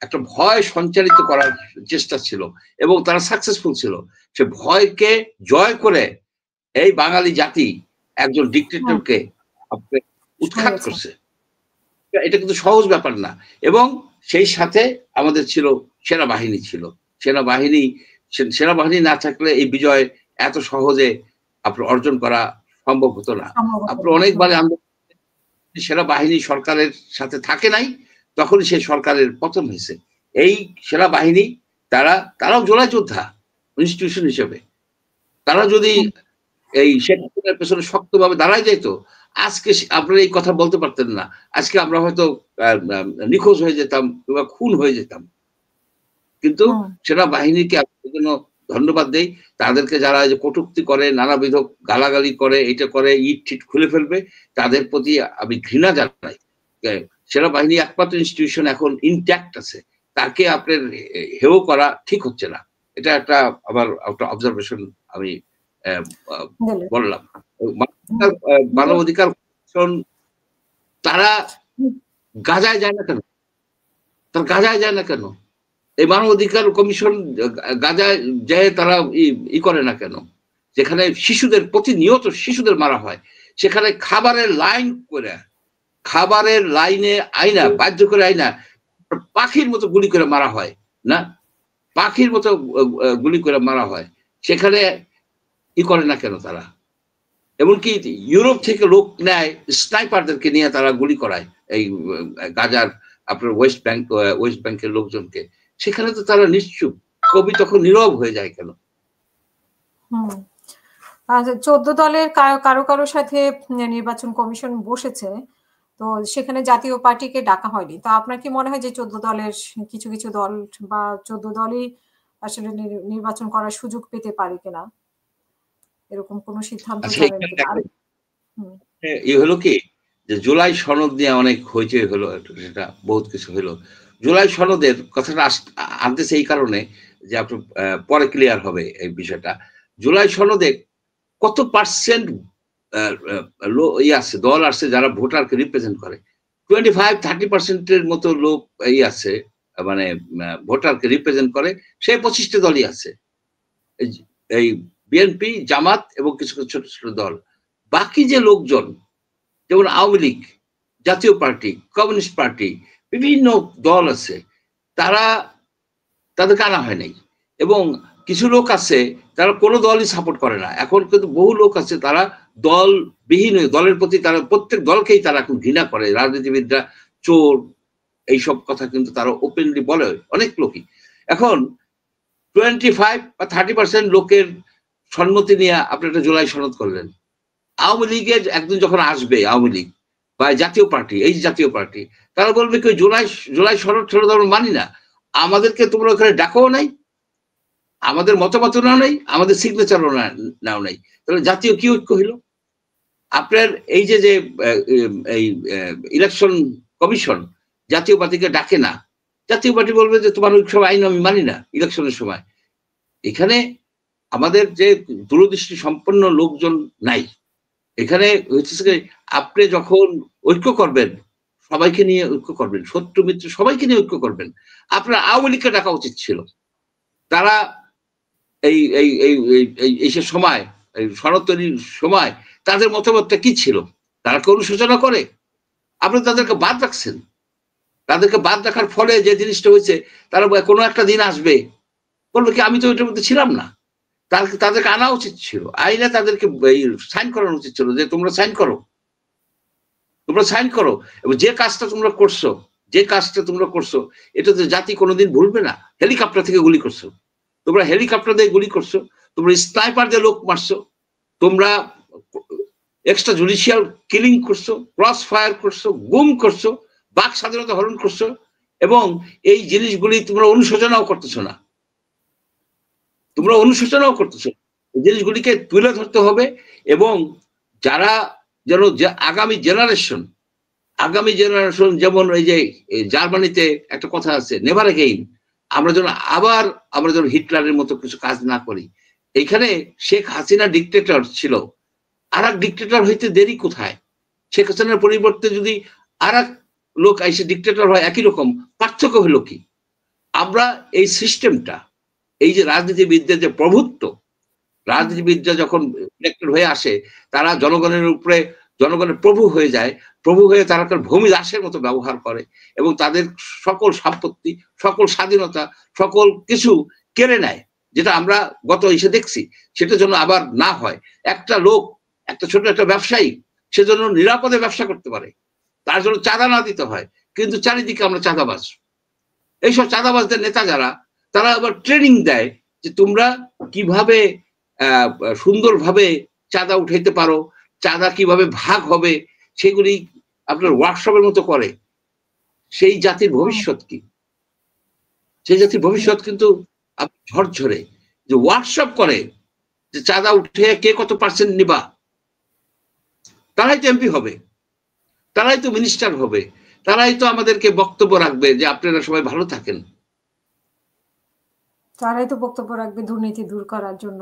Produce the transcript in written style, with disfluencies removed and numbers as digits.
একটা ভয় সঞ্চারিত করার চেষ্টা ছিল এবং তারা সাকসেসফুল ছিল। সে ভয়কে জয় করে এই বাঙালি জাতি একজন ডিক্টেটরকে উৎখাত করছে। এটা কিন্তু সহজ ব্যাপার না। এবং সেই সাথে আমাদের ছিল সেনাবাহিনী ছিল। সেনাবাহিনী না থাকলে এই বিজয় এত সহজে আপনার অর্জন করা সম্ভব হতো না। আপনার অনেকবার সেনাবাহিনী সরকারের সাথে থাকে নাই, তখন সেই সরকারের পতন হয়েছে। এই সেনাবাহিনী তারাও জোড়া যোদ্ধা ইনস্টিটিউশন হিসেবে। তারা যদি এই শেখ হাসিনার পেছনে শক্তভাবে দাঁড়ায় যাইতো, আজকে আপনারা এই কথা বলতে পারতেন না। আজকে আমরা হয়তো নিখোঁজ হয়ে যেতাম কিংবা খুন হয়ে যেতাম। কিন্তু সেনাবাহিনীকে আপনার জন্য ধন্যবাদ দেই। তাদেরকে যারা যে কটূক্তি করে, নানাবিধ গালাগালি করে, এটা করে, ইট টিট খুলে ফেলবে, তাদের প্রতি আমি ঘৃণা জানাই। সেনাবাহিনী একমাত্র ইনস্টিটিউশন এখন ইনট্যাক্ট আছে, তাকে আপনার হেয় করা ঠিক হচ্ছে না। এটা একটা আমার একটা অবজারভেশন আমি বললাম। মানবাধিকার তারা গাজায় যায় না কেন? গাজায় যায় না কেন? এই মানবাধিকার কমিশন গাজায় যায় তারা করে না কেন? যেখানে শিশুদের প্রতিনিয়ত শিশুদের মারা হয়, সেখানে খাবারের লাইনে আইনা বাধ্য করে আইনা পাখির মতো গুলি করে মারা হয় না, পাখির মতো গুলি করে মারা হয়। সেখানে করে না কেন তারা? এমনকি ইউরোপ থেকে লোক নেয়, স্নাইপারদেরকে নিয়ে তারা গুলি করায় এই গাজার আপনার ওয়েস্ট ব্যাংকের লোকজনকে। সেখানে তো তারা নিশ্চুপ। কবি তখন নীরব হয়ে যায় কেন? 14 দলের কারো সাথে নির্বাচন কমিশন বসেছে, তো সেখানে জাতীয় পার্টিকে ডাকা হয়নি। তো আপনার কি মনে হয় যে 14 দলের কিছু কিছু দল বা 14 দলই আসলে নির্বাচন করার সুযোগ পেতে পারে কিনা, এরকম কোন সিদ্ধান্ত জানেন কিনা? হলো কি যে জুলাই সনদ নিয়ে অনেক হইচই হলো, সেটা বহুত কিছু হলো। জুলাই সনদের কথাটা আনতেছে এই কারণে যে আপনার পরে ক্লিয়ার হবে এই বিষয়টা। জুলাই সনদে কত পার্সেন্ট দল আছে যারা ভোটারকে রিপ্রেজেন্ট করে? 25-30% মতো লোক আছে, মানে ভোটারকে রিপ্রেজেন্ট করে। সেই 25টা দলই আছে, এই বিএনপি, জামাত এবং কিছু ছোট ছোট দল। বাকি যে লোকজন, যেমন আওয়ামী লীগ, জাতীয় পার্টি, কমিউনিস্ট পার্টি, বিভিন্ন দল আছে, তাদেরকে আনা হয় নাই। এবং কিছু লোক আছে তারা কোনো দলই সাপোর্ট করে না। এখন কিন্তু বহু লোক আছে তারা দলবিহীন, দলের প্রতি তারা প্রত্যেক দলকেই তারা এখন ঘৃণা করে। রাজনীতিবিদরা চোর, এইসব কথা কিন্তু তারা ওপেনলি বলে অনেক লোকই। এখন 25 বা 30% লোকের সম্মতি নিয়ে আপনি একটা জুলাই সনদ করলেন। আওয়ামী লীগের একদিন যখন আসবে, আওয়ামী লীগ বা জাতীয় পার্টি, এই জাতীয় পার্টি, তারা বলবে কি জুলাই সনদ আমরা মানি না, আমাদেরকে তোমরা ওখানে ডাকাও নাই, আমাদের মতামত নাও নাই, আমাদের সিগনেচারও নাও নাই। তাহলে জাতীয় কি ঐক্য হইল? আপনার এই যে এই ইলেকশন কমিশন জাতীয় পার্টিকে ডাকে না, জাতীয় পার্টি বলবে যে তোমার সব আইন আমি মানি না ইলেকশনের সময়। এখানে আমাদের যে দূরদৃষ্টি সম্পন্ন লোকজন নাই। এখানে হচ্ছে আপনি যখন ঐক্য করবেন, সবাইকে নিয়ে ঐক্য করবেন, শত্রু মিত্র সবাইকে নিয়ে ঐক্য করবেন। আপনার আওয়ামী লীগকে ডাকা উচিত ছিল। তারা এই সময় সনদ তৈরির সময় তাদের মতামতটা কি ছিল? তারা কি অনুশোচনা করে? আপনি তাদেরকে বাদ রাখছেন। তাদেরকে বাদ রাখার ফলে যে জিনিসটা হয়েছে, তারা কোনো একটা দিন আসবে বলবে কি আমি তো ওইটার মধ্যে ছিলাম না। তাদেরকে আনা উচিত ছিল, আইনে তাদেরকে সাইন করানো উচিত ছিল যে তোমরা সাইন করো, এবং যে কাজটা তোমরা করছো এটা তো জাতি কোনোদিন ভুলবে না। হেলিকপ্টার থেকে গুলি করছো, তোমরা হেলিকপ্টার দিয়ে গুলি করছো, তোমরা স্নাইপার দিয়ে লোক মারছো, তোমরা এক্সট্রা জুডিশিয়াল কিলিং করছো, ক্রস ফায়ার করছো, গুম করছো, বাক স্বাধীনতা হরণ করছো, এবং এই জিনিসগুলি তোমরা অনুশোচনাও করতেছো না। জিনিসগুলিকে তুলে ধরতে হবে। এবং যারা যেন আগামী জেনারেশন, যেমন এই যে জার্মানিতে একটা কথা আছে, নেভার এগেইন, আমরা যেন হিটলারের মতো কিছু কাজ না করি। এখানে শেখ হাসিনা ডিক্টেটর ছিল, আর এক ডিক্টেটর হইতে দেরি কোথায়? শেখ হাসিনার পরিবর্তে যদি আর এক লোক এসে ডিক্টেটর হয়, একই রকম, পার্থক্য হলো কি? আমরা এই সিস্টেমটা, এই যে রাজনীতিবিদদের যে প্রভুত্ব, রাজনীতিবিদরা যখন ইলেক্টেড হয়ে আসে তারা জনগণের উপরে জনগণের প্রভু হয়ে যায়, প্রভু হয়ে তারা ভূমি দাসের মতো ব্যবহার করে এবং তাদের সকল সম্পত্তি, সকল স্বাধীনতা, সকল কিছু কেড়ে নেয়, যেটা আমরা গত এসে দেখছি। সেটা যেন আবার না হয়। একটা লোক, একটা ছোট একটা ব্যবসায়ী, সেজন্য নিরাপদে ব্যবসা করতে পারে, তার জন্য চাঁদা না দিতে হয়। কিন্তু চারিদিকে আমরা চাঁদাবাজ, এইসব চাঁদাবাজদের নেতা যারা, তারা আবার ট্রেনিং দেয় যে তোমরা কিভাবে সুন্দরভাবে চাঁদা উঠাইতে পারো, চাঁদা কিভাবে ভাগ হবে, সেগুলি আপনার ওয়ার্কশপের মতো করে। সেই জাতির ভবিষ্যৎ কি? সেই জাতির ভবিষ্যৎ কিন্তু ঝরঝরে। যে ওয়ার্কশপ করে যে চাঁদা উঠে কে কত পার্সেন্ট নিবা, তারাই তো এমপি হবে, তারাই তো মিনিস্টার হবে, তারাই তো আমাদেরকে বক্তব্য রাখবে যে আপনারা সবাই ভালো থাকেন। তারাই তো বক্তব্য রাখবে দুর্নীতি দূর করার জন্য।